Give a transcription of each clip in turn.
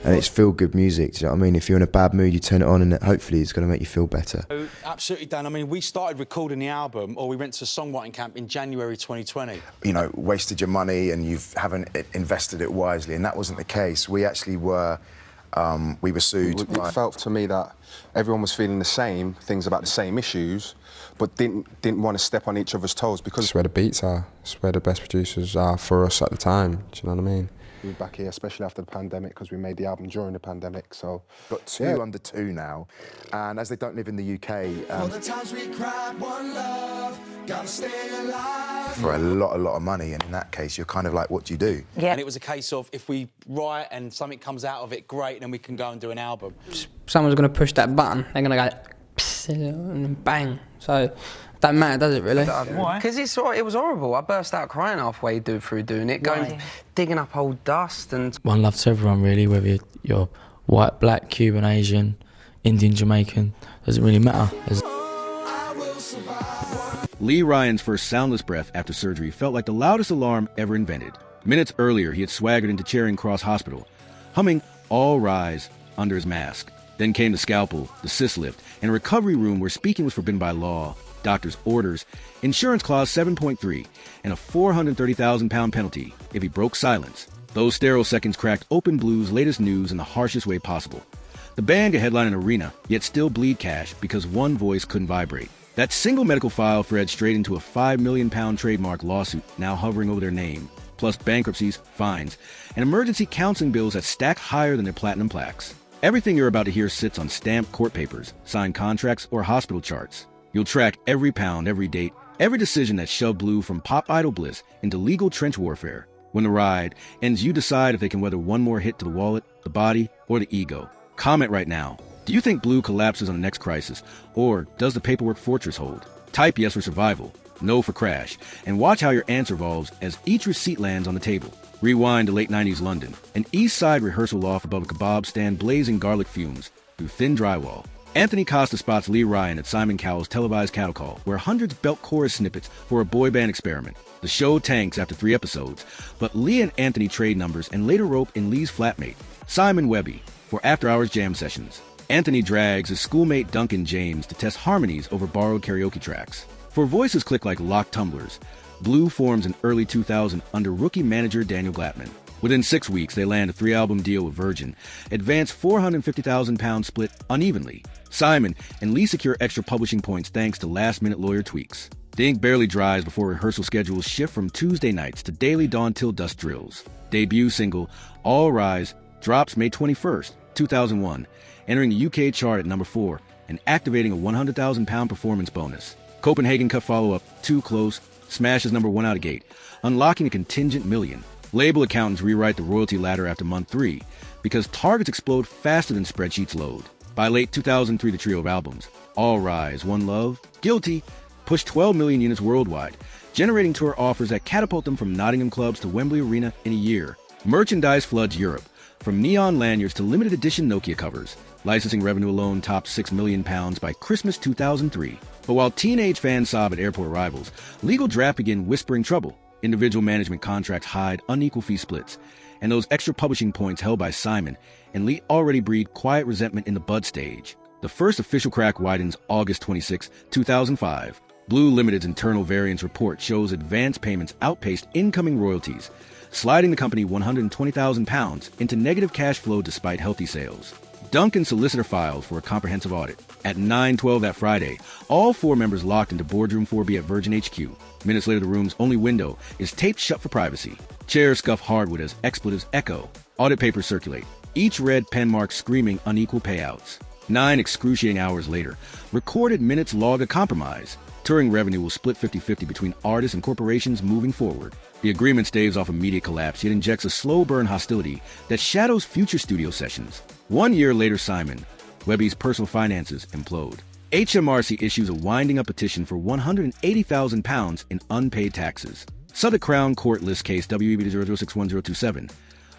And it's feel-good music, do you know what I mean? If you're in a bad mood, you turn it on and hopefully it's going to make you feel better. Absolutely, Dan. I mean, we started recording the album, or we went to songwriting camp in January 2020. You know, wasted your money and you haven't invested it wisely, and that wasn't the case. We actually were, we were sued. It felt to me that everyone was feeling the same, things about the same issues, but didn't want to step on each other's toes because... It's where the beats are, it's where the best producers are for us at the time, do you know what I mean? We're back here, especially after the pandemic, because we made the album during the pandemic, so... Got two under two now, and as they don't live in the UK... for a lot of money, and in that case, you're kind of like, what do you do? Yeah. And it was a case of, if we write and something comes out of it, great, then we can go and do an album. Someone's going to push that button, they're going to go, psst, and bang. So, don't matter, does it really? Why? Because it was horrible. I burst out crying halfway through doing it, digging up old dust and... One love to everyone, really, whether you're white, black, Cuban, Asian, Indian, Jamaican, doesn't really matter. Lee Ryan's first soundless breath after surgery felt like the loudest alarm ever invented. Minutes earlier, he had swaggered into Charing Cross Hospital, humming All Rise under his mask. Then came the scalpel, the cyst lift, and a recovery room where speaking was forbidden by law, doctor's orders, insurance clause 7.3, and a £430,000 penalty if he broke silence. Those sterile seconds cracked open Blue's latest news in the harshest way possible. The band could headline an arena, yet still bleed cash because one voice couldn't vibrate. That single medical file led straight into a £5 million trademark lawsuit now hovering over their name, plus bankruptcies, fines, and emergency counseling bills that stack higher than their platinum plaques. Everything you're about to hear sits on stamped court papers, signed contracts, or hospital charts. You'll track every pound, every date, every decision that shoved Blue from pop idol bliss into legal trench warfare. When the ride ends, you decide if they can weather one more hit to the wallet, the body, or the ego. Comment right now. Do you think Blue collapses on the next crisis, or does the paperwork fortress hold? Type yes for survival, no for crash, and watch how your answer evolves as each receipt lands on the table. Rewind to late 90s London, an East Side rehearsal loft above a kebab stand blazing garlic fumes through thin drywall. Anthony Costa spots Lee Ryan at Simon Cowell's televised cattle call, where hundreds belt chorus snippets for a boy band experiment. The show tanks after 3 episodes, but Lee and Anthony trade numbers and later rope in Lee's flatmate, Simon Webby, for after-hours jam sessions. Anthony drags his schoolmate Duncan James to test harmonies over borrowed karaoke tracks. For voices click like locked tumblers, Blue forms in early 2000 under rookie manager Daniel Glattman. Within 6 weeks, they land a 3-album deal with Virgin, advance £450,000 split unevenly. Simon and Lee secure extra publishing points thanks to last-minute lawyer tweaks. The ink barely dries before rehearsal schedules shift from Tuesday nights to daily dawn till dusk drills. Debut single, All Rise, drops May 21st, 2001, entering the UK chart at number 4 and activating a £100,000 performance bonus. Copenhagen Cut follow-up, Too Close, smashes number 1 out of gate, unlocking a contingent million. Label accountants rewrite the royalty ladder after month 3 because targets explode faster than spreadsheets load. By late 2003, the trio of albums, All Rise, One Love, Guilty, pushed 12 million units worldwide, generating tour offers that catapult them from Nottingham clubs to Wembley Arena in a year. Merchandise floods Europe, from neon lanyards to limited edition Nokia covers. Licensing revenue alone topped £6 million by Christmas 2003. But while teenage fans sob at airport arrivals, legal draft begin whispering trouble. Individual management contracts hide unequal fee splits, and those extra publishing points held by Simon and Lee already breed quiet resentment in the bud stage. The first official crack widens August 26, 2005. Blue Limited's internal variance report shows advance payments outpaced incoming royalties, sliding the company £120,000 into negative cash flow despite healthy sales. Duncan's solicitor filed for a comprehensive audit. At 9:12 that Friday, all 4 members locked into Boardroom 4B at Virgin HQ. Minutes later, the room's only window is taped shut for privacy. Chairs scuff hardwood as expletives echo. Audit papers circulate, each red pen mark screaming unequal payouts. 9 excruciating hours later, recorded minutes log a compromise. Touring revenue will split 50-50 between artists and corporations moving forward. The agreement staves off immediate collapse, yet injects a slow burn hostility that shadows future studio sessions. 1 year later, Simon, Webby's personal finances implode. HMRC issues a winding-up petition for £180,000 in unpaid taxes. Southwark Crown Court lists case WEB 00611027,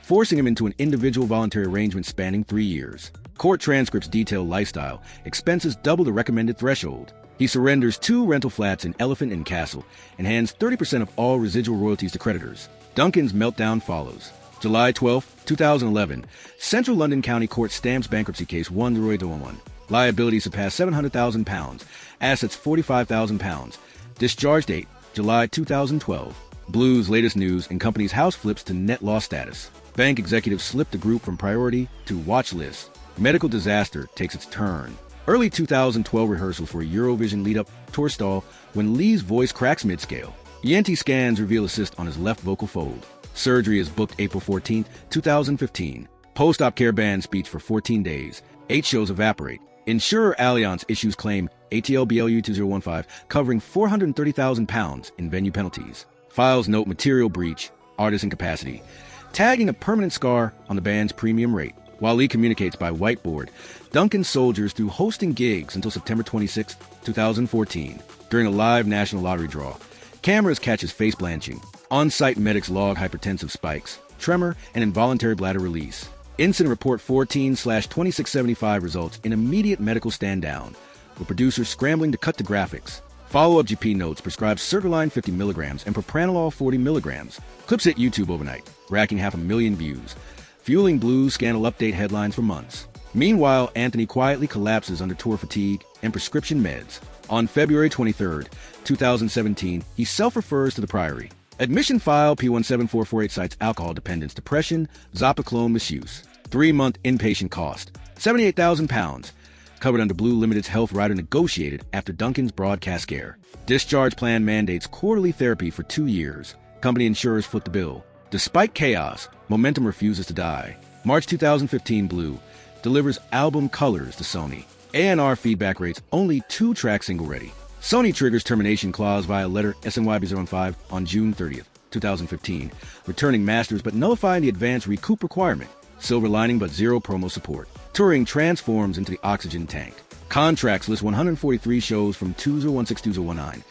forcing him into an individual voluntary arrangement spanning 3 years. Court transcripts detail lifestyle, expenses double the recommended threshold. He surrenders 2 rental flats in Elephant and Castle and hands 30% of all residual royalties to creditors. Duncan's meltdown follows. July 12, 2011, Central London County Court stamps bankruptcy case 1-0-1. Liability surpassed £700,000. Assets £45,000. Discharge date, July 2012. Blue's latest news and company's house flips to net loss status. Bank executives slipped the group from priority to watch list. Medical disaster takes its turn. Early 2012 rehearsals for a Eurovision lead-up tour stall when Lee's voice cracks mid-scale. ENT scans reveal a cyst on his left vocal fold. Surgery is booked April 14, 2015. Post-op care ban speech for 14 days. 8 shows evaporate. Insurer Allianz issues claim ATL-BLU 2015 covering £430,000 in venue penalties. Files note material breach, artist incapacity, tagging a permanent scar on the band's premium rate. While Lee communicates by whiteboard, Duncan soldiers through hosting gigs until September 26, 2014. During a live national lottery draw, cameras catch his face blanching. On-site medics log hypertensive spikes, tremor, and involuntary bladder release. Incident report 14/2675 results in immediate medical stand-down, with producers scrambling to cut the graphics. Follow-up GP notes prescribes sertraline 50 milligrams and propranolol 40 milligrams. Clips hit YouTube overnight, racking 500,000 views, fueling Blue's scandal update headlines for months. Meanwhile, Anthony quietly collapses under tour fatigue and prescription meds. On February 23, 2017, he self-refers to the Priory. Admission file P17448 cites alcohol dependence, depression, zopiclone misuse. 3-month inpatient cost, £78,000. Covered under Blue Limited's health rider negotiated after Duncan's broadcast scare. Discharge plan mandates quarterly therapy for 2 years. Company insurers foot the bill. Despite chaos, momentum refuses to die. March 2015, Blue delivers album Colors to Sony. A&R feedback rates only 2-track single ready. Sony triggers termination clause via letter SNYB015 on June 30th, 2015, returning masters but nullifying the advanced recoup requirement. Silver lining but zero promo support. Touring transforms into the oxygen tank. Contracts list 143 shows from 2016-2019,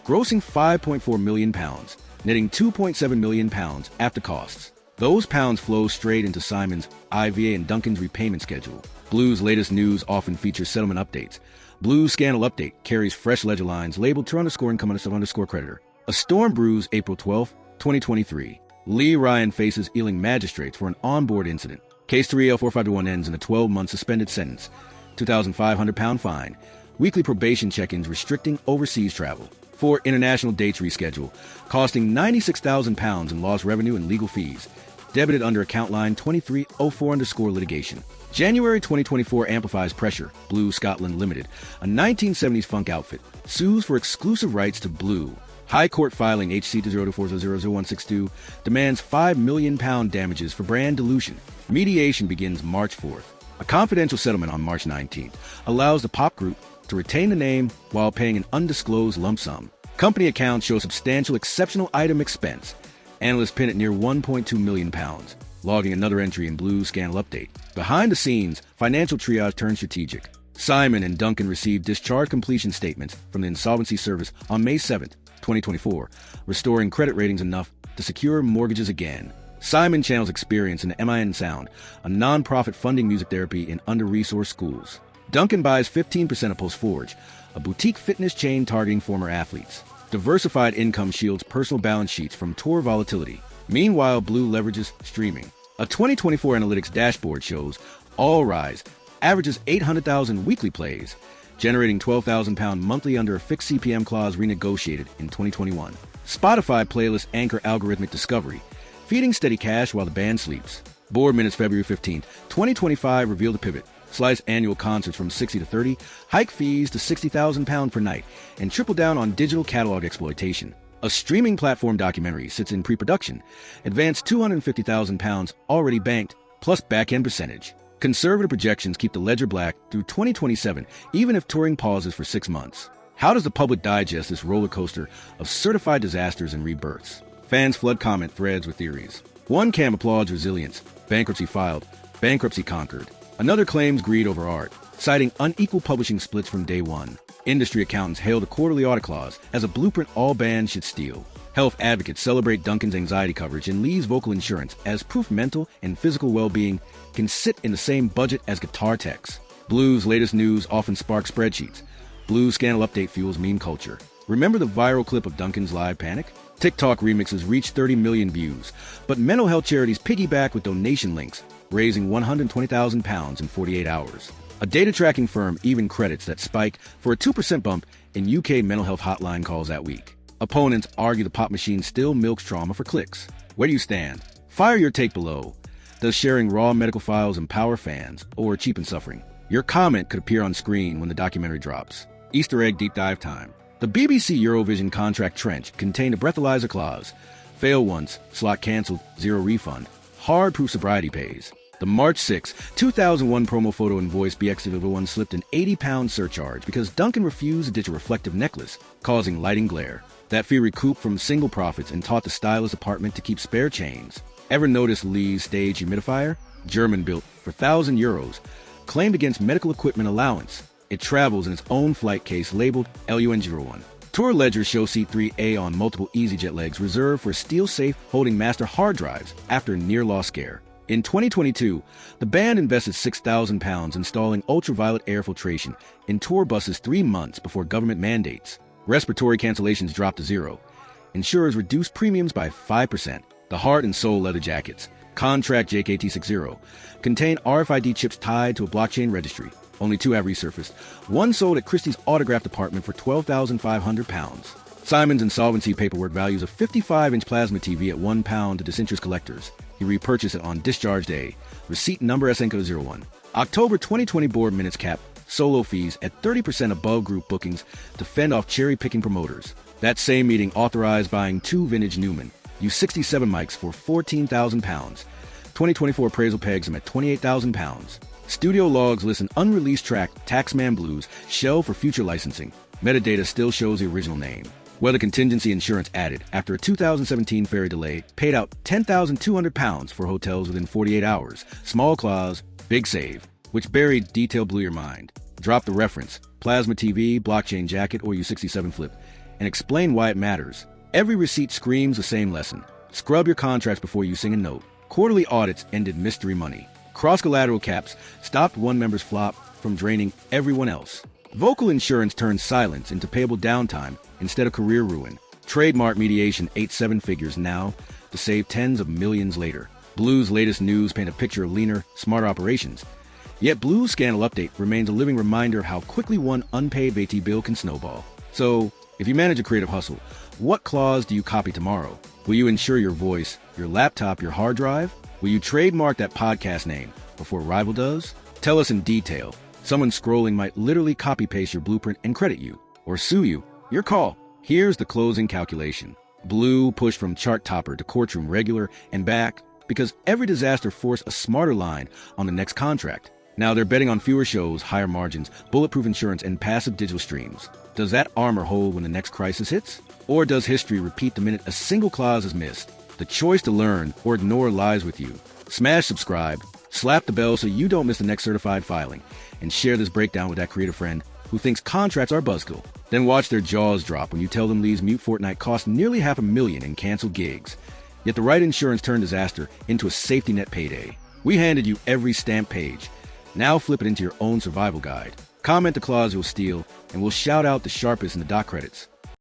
grossing £5.4 million, netting £2.7 million after costs. Those pounds flow straight into Simon's, IVA, and Duncan's repayment schedule. Blue's latest news often features settlement updates. Blue's scandal update carries fresh ledger lines labeled _income_creditor. A storm brews April 12, 2023. Lee Ryan faces Ealing magistrates for an onboard incident. Case 3L4521 ends in a 12-month suspended sentence. £2,500 fine. Weekly probation check-ins restricting overseas travel. 4 international dates reschedule, costing £96,000 in lost revenue and legal fees. Debited under account line 2304_litigation. January 2024 amplifies pressure. Blue Scotland Limited, a 1970s funk outfit, sues for exclusive rights to Blue. High Court filing HC202400162 demands £5 million damages for brand dilution. Mediation begins March 4th. A confidential settlement on March 19th allows the pop group to retain the name while paying an undisclosed lump sum. Company accounts show substantial exceptional item expense. Analysts pin at near £1.2 million, logging another entry in Blue's scandal update. Behind the scenes, financial triage turns strategic. Simon and Duncan received discharge completion statements from the insolvency service on May 7, 2024, restoring credit ratings enough to secure mortgages again. Simon channels experience in MIN Sound, a non-profit funding music therapy in under-resourced schools. Duncan buys 15% of Post-Forge, a boutique fitness chain targeting former athletes. Diversified income shields personal balance sheets from tour volatility. Meanwhile, Blue leverages streaming. A 2024 analytics dashboard shows All Rise averages 800,000 weekly plays, generating £12,000 monthly under a fixed CPM clause renegotiated in 2021. Spotify playlist anchor algorithmic discovery, feeding steady cash while the band sleeps. Board minutes February 15, 2025 reveal the pivot. Slice annual concerts from 60 to 30, hike fees to £60,000 per night, and triple down on digital catalog exploitation. A streaming platform documentary sits in pre-production. Advanced £250,000 already banked, plus back-end percentage. Conservative projections keep the ledger black through 2027, even if touring pauses for 6 months. How does the public digest this roller coaster of certified disasters and rebirths? Fans flood comment threads with theories. One cam applauds resilience. Bankruptcy filed. Bankruptcy conquered. Another claims greed over art, citing unequal publishing splits from day one. Industry accountants hail the quarterly audit clause as a blueprint all bands should steal. Health advocates celebrate Duncan's anxiety coverage and Lee's vocal insurance as proof mental and physical well-being can sit in the same budget as guitar techs. Blue's latest news often sparks spreadsheets. Blue's scandal update fuels meme culture. Remember the viral clip of Duncan's live panic? TikTok remixes reached 30 million views, but mental health charities piggyback with donation links, raising £120,000 in 48 hours. A data tracking firm even credits that spike for a 2% bump in UK mental health hotline calls that week. Opponents argue the pop machine still milks trauma for clicks. Where do you stand? Fire your take below. Does sharing raw medical files empower fans or cheapen suffering? Your comment could appear on screen when the documentary drops. Easter egg deep dive time. The BBC Eurovision contract trench contained a breathalyzer clause. Fail once, slot cancelled, zero refund. Hard proof sobriety pays. The March 6, 2001 promo photo and voice BX01 slipped an £80 surcharge because Duncan refused to ditch a reflective necklace, causing lighting glare. That fee recouped from single profits and taught the stylist apartment to keep spare chains. Ever notice Lee's stage humidifier? German-built for €1,000, claimed against medical equipment allowance. It travels in its own flight case labeled LUN01. Tour ledgers show seat 3A on multiple EasyJet legs reserved for steel safe holding master hard drives after a near-loss scare. In 2022, the band invested £6,000 installing ultraviolet air filtration in tour buses 3 months before government mandates. Respiratory cancellations dropped to zero. Insurers reduced premiums by 5%. The heart and soul leather jackets, Contract JKT60, contain RFID chips tied to a blockchain registry. Only 2 have resurfaced. One sold at Christie's autograph department for £12,500. Simon's insolvency paperwork values a 55-inch plasma TV at £1 to disinterest collectors. He repurchased it on discharge day. Receipt number SNCO01. October 2020 board minutes cap solo fees at 30% above group bookings to fend off cherry-picking promoters. That same meeting authorized buying 2 vintage Newman U67 mics for £14,000. 2024 appraisal pegs them at £28,000. Studio logs list an unreleased track, Taxman Blues, shell for future licensing. Metadata still shows the original name. Weather contingency insurance added after a 2017 ferry delay paid out £10,200 for hotels within 48 hours. Small clause, big save. Which buried detail blew your mind. Drop the reference, plasma TV, blockchain jacket, or U67 flip, and explain why it matters. Every receipt screams the same lesson. Scrub your contracts before you sing a note. Quarterly audits ended mystery money. Cross-collateral caps stopped one member's flop from draining everyone else. Vocal insurance turned silence into payable downtime instead of career ruin. Trademark mediation ate 7 figures now to save tens of millions later. Blue's latest news paint a picture of leaner, smarter operations. Yet Blue's scandal update remains a living reminder of how quickly one unpaid VAT bill can snowball. So, if you manage a creative hustle, what clause do you copy tomorrow? Will you insure your voice, your laptop, your hard drive? Will you trademark that podcast name before a rival does? Tell us in detail. Someone scrolling might literally copy-paste your blueprint and credit you, or sue you. Your call. Here's the closing calculation. Blue pushed from chart topper to courtroom regular and back because every disaster forced a smarter line on the next contract. Now they're betting on fewer shows, higher margins, bulletproof insurance, and passive digital streams. Does that armor hold when the next crisis hits? Or does history repeat the minute a single clause is missed? The choice to learn or ignore lies with you. Smash subscribe, slap the bell so you don't miss the next certified filing, and share this breakdown with that creative friend who thinks contracts are buzzkill. Then watch their jaws drop when you tell them Lee's mute fortnight cost nearly $500,000 in canceled gigs. Yet the right insurance turned disaster into a safety net payday. We handed you every stamp page. Now flip it into your own survival guide. Comment the clause you'll steal, and we'll shout out the sharpest in the doc credits.